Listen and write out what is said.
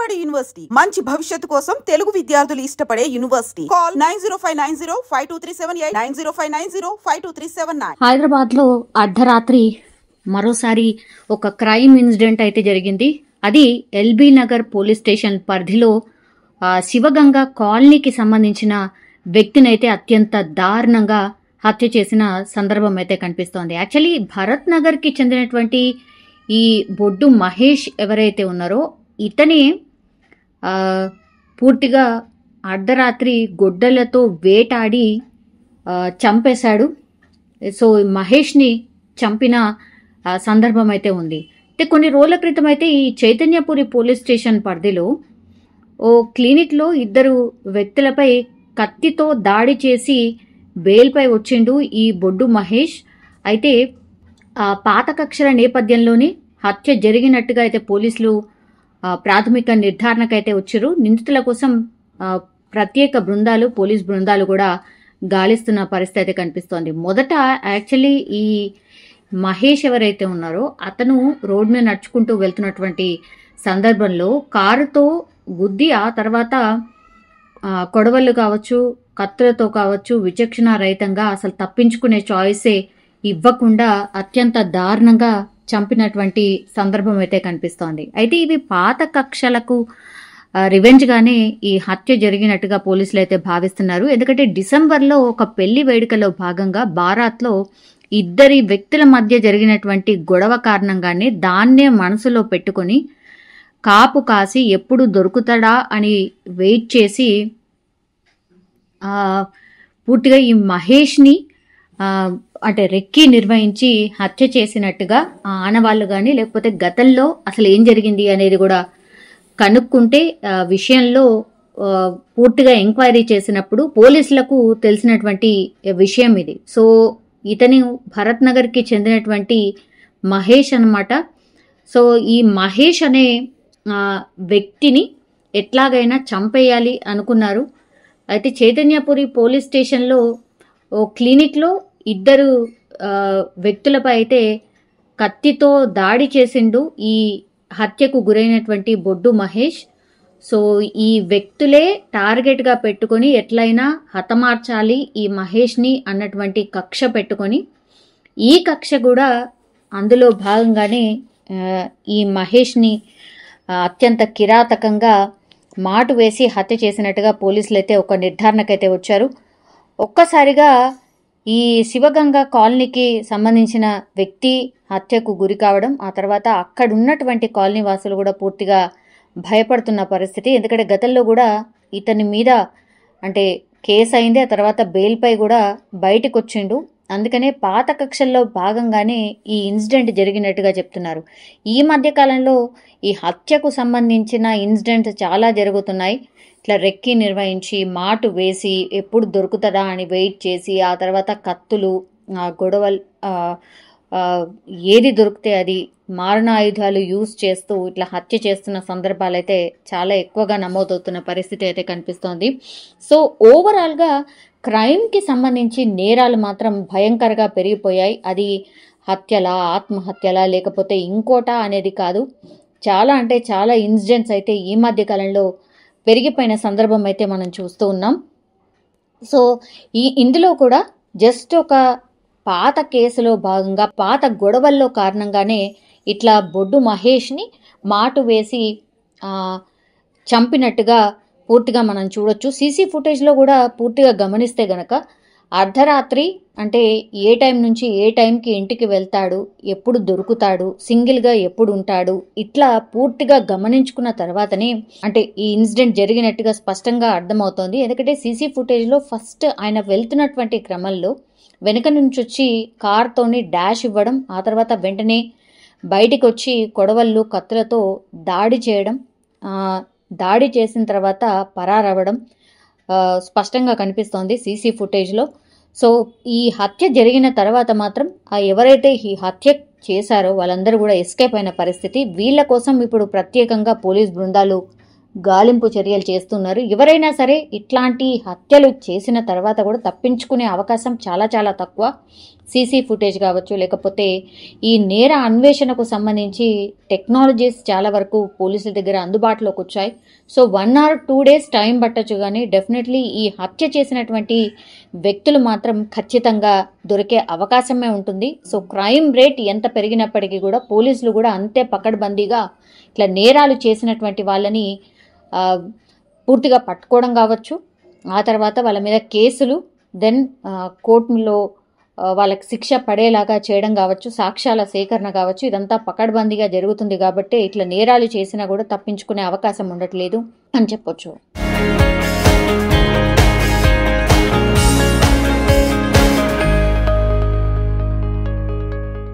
Vijayawada university మంచి భవిష్యత్తు కోసం తెలుగు విద్యార్థులు ఇష్టపడే యూనివర్సిటీ. కాల్ 9059052378 9059052379. హైదరాబాద్ లో అర్ధరాత్రి మరోసారి ఒక క్రైమ్ ఇన్సిడెంట్ అయితే జరిగింది. అది ఎల్బీ నగర్ పోలీస్ స్టేషన్ పరిధిలో శివగంగ కాలనీకి సంబంధించిన వ్యక్తిని అయితే అత్యంత దారుణంగా హత్య చేసిన సందర్భం అయితే కనిపిస్తోంది. యాక్చువల్లీ భరత్ నగర్ కి చెందినటువంటి ఈ బొడ్డు మహేష్ ఎవరైతే ఉన్నారో ఇతని పూర్తిగా అర్ధరాత్రి గొడ్డలతో వేటాడి చంపేశాడు. సో మహేష్ని చంపిన సందర్భం అయితే ఉంది. అయితే కొన్ని రోజుల క్రితం అయితే ఈ చైతన్యపురి పోలీస్ స్టేషన్ పరిధిలో ఓ క్లినిక్లో ఇద్దరు వ్యక్తులపై కత్తితో దాడి చేసి బెయిల్పై వచ్చిండు ఈ బొడ్డు మహేష్. అయితే పాత కక్షల నేపథ్యంలోనే హత్య జరిగినట్టుగా అయితే పోలీసులు ప్రాథమిక నిర్ధారణకైతే వచ్చారు. నిందితుల కోసం ప్రత్యేక బృందాలు, పోలీస్ బృందాలు కూడా గాలిస్తున్న పరిస్థితి అయితే కనిపిస్తోంది. మొదట యాక్చువల్లీ ఈ మహేష్ ఎవరైతే ఉన్నారో అతను రోడ్ మీద నడుచుకుంటూ వెళ్తున్నటువంటి సందర్భంలో కారుతో గుద్ది ఆ తర్వాత కొడవళ్ళు కావచ్చు, కత్తులతో కావచ్చు, విచక్షణ రహితంగా అసలు తప్పించుకునే చాయిసే ఇవ్వకుండా అత్యంత దారుణంగా చంపినటువంటి సందర్భం అయితే కనిపిస్తోంది. అయితే ఇవి పాత కక్షలకు రివెంజ్ గానే ఈ హత్య జరిగినట్టుగా పోలీసులు అయితే భావిస్తున్నారు. ఎందుకంటే డిసెంబర్లో ఒక పెళ్లి వేడుకలో భాగంగా బారాత్లో ఇద్దరి వ్యక్తుల మధ్య జరిగినటువంటి గొడవ కారణంగానే దాన్నే మనసులో పెట్టుకొని కాపు కాసి ఎప్పుడు దొరుకుతాడా అని వెయిట్ చేసి పూర్తిగా ఈ మహేష్ని అంటే రెక్కి నిర్వహించి హత్య చేసినట్టుగా ఆనవాళ్ళు కానీ లేకపోతే గతంలో అసలు ఏం జరిగింది అనేది కూడా కనుక్కుంటే విషయంలో పూర్తిగా ఎంక్వైరీ చేసినప్పుడు పోలీసులకు తెలిసినటువంటి విషయం ఇది. సో ఇతని భరత్ నగర్కి చెందినటువంటి మహేష్ అన్నమాట. సో ఈ మహేష్ అనే వ్యక్తిని ఎట్లాగైనా చంపేయాలి అనుకున్నారు. అయితే చైతన్యపురి పోలీస్ స్టేషన్లో ఓ క్లినిక్లో ఇద్దరు వ్యక్తులపై అయితే కత్తితో దాడి చేసిండు ఈ హత్యకు గురైనటువంటి బొడ్డు మహేష్. సో ఈ వ్యక్తులే టార్గెట్గా పెట్టుకొని ఎట్లయినా హతమార్చాలి ఈ మహేష్ని అన్నటువంటి కక్ష పెట్టుకొని ఈ కక్ష కూడా అందులో భాగంగానే ఈ మహేష్ని అత్యంత కిరాతకంగా మాటు వేసి హత్య చేసినట్టుగా పోలీసులు అయితే ఒక నిర్ధారణకైతే వచ్చారు. ఒక్కసారిగా ఈ శివగంగ కాలనీకి సంబంధించిన వ్యక్తి హత్యకు గురి కావడం, ఆ తర్వాత అక్కడ ఉన్నటువంటి కాలనీ వాసులు కూడా పూర్తిగా భయపడుతున్న పరిస్థితి. ఎందుకంటే గతంలో కూడా ఇతని మీద అంటే కేసు అయింది, ఆ తర్వాత బెయిల్పై కూడా బయటకు వచ్చిండు. అందుకనే పాత కక్షల్లో భాగంగానే ఈ ఇన్సిడెంట్ జరిగినట్టుగా చెప్తున్నారు. ఈ మధ్య కాలంలో ఈ హత్యకు సంబంధించిన ఇన్సిడెంట్స్ చాలా జరుగుతున్నాయి. ఇట్లా రెక్కి నిర్వహించి మాటు వేసి ఎప్పుడు దొరుకుతుందా అని వెయిట్ చేసి ఆ తర్వాత కత్తులు, గొడవలు, ఏది దొరికితే అది మారణాయుధాలు యూజ్ చేస్తూ ఇట్లా హత్య చేస్తున్న సందర్భాలు అయితే చాలా ఎక్కువగా నమోదవుతున్న పరిస్థితి అయితే కనిపిస్తోంది. సో ఓవరాల్గా క్రైమ్కి సంబంధించి నేరాలు మాత్రం భయంకరంగా పెరిగిపోయాయి. అది హత్యలా, ఆత్మహత్యలా, లేకపోతే ఇంకోటా అనేది కాదు. చాలా అంటే చాలా ఇన్సిడెంట్స్ అయితే ఈ మధ్య కాలంలో పెరిగిపోయిన సందర్భం అయితే మనం చూస్తూ ఉన్నాం. సో ఇందులో కూడా జస్ట్ ఒక పాత కేసులో భాగంగా పాత గొడవల్లో కారణంగానే ఇట్లా బొడ్డు మహేష్ని మాటు వేసి చంపినట్టుగా పూర్తిగా మనం చూడొచ్చు. సీసీ ఫుటేజ్లో కూడా పూర్తిగా గమనిస్తే గనక అర్ధరాత్రి అంటే ఏ టైం నుంచి ఏ టైంకి ఇంటికి వెళ్తాడు, ఎప్పుడు దొరుకుతాడు, సింగిల్గా ఎప్పుడు ఉంటాడు, ఇట్లా పూర్తిగా గమనించుకున్న తర్వాతనే అంటే ఈ ఇన్సిడెంట్ జరిగినట్టుగా స్పష్టంగా అర్థమవుతోంది. ఎందుకంటే సీసీ ఫుటేజ్లో ఫస్ట్ ఆయన వెళ్తున్నటువంటి క్రమంలో వెనక నుంచి వచ్చి కార్తోని డాష్ ఇవ్వడం, ఆ తర్వాత వెంటనే బయటికి వచ్చి కొడవళ్ళు, కత్తులతో దాడి చేయడం, దాడి చేసిన తర్వాత పరారవ్వడం స్పష్టంగా కనిపిస్తోంది సీసీ ఫుటేజ్లో. సో ఈ హత్య జరిగిన తర్వాత మాత్రం ఎవరైతే ఈ హత్య చేశారో వాళ్ళందరూ కూడా ఎస్కేప్ అయిన పరిస్థితి. వీళ్ళ కోసం ఇప్పుడు ప్రత్యేకంగా పోలీస్ బృందాలు గాలింపు చర్యలు చేస్తున్నారు. ఎవరైనా సరే ఇట్లాంటి హత్యలు చేసిన తర్వాత కూడా తప్పించుకునే అవకాశం చాలా చాలా తక్కువ. సీసీ ఫుటేజ్ కావచ్చు, లేకపోతే ఈ నేర అన్వేషణకు సంబంధించి టెక్నాలజీస్ చాలా వరకు పోలీసుల దగ్గర అందుబాటులోకి వచ్చాయి. సో 1 or 2 days టైం పట్టచ్చు, కానీ డెఫినెట్లీ ఈ హత్య చేసినటువంటి వ్యక్తులు మాత్రం ఖచ్చితంగా దొరికే అవకాశమే ఉంటుంది. సో క్రైమ్ రేట్ ఎంత పెరిగినప్పటికీ కూడా పోలీసులు కూడా అంతే పకడ్బందీగా ఇట్లా నేరాలు చేసినటువంటి వాళ్ళని పూర్తిగా పట్టుకోవడం కావచ్చు, ఆ తర్వాత వాళ్ళ మీద కేసులు, దెన్ కోర్టులో వాళ్ళకి శిక్ష పడేలాగా చేయడం కావచ్చు, సాక్ష్యాల సేకరణ కావచ్చు, ఇదంతా పకడ్బందీగా జరుగుతుంది. కాబట్టి ఇట్లా నేరాలు చేసినా కూడా తప్పించుకునే అవకాశం ఉండట్లేదు అని చెప్పొచ్చు.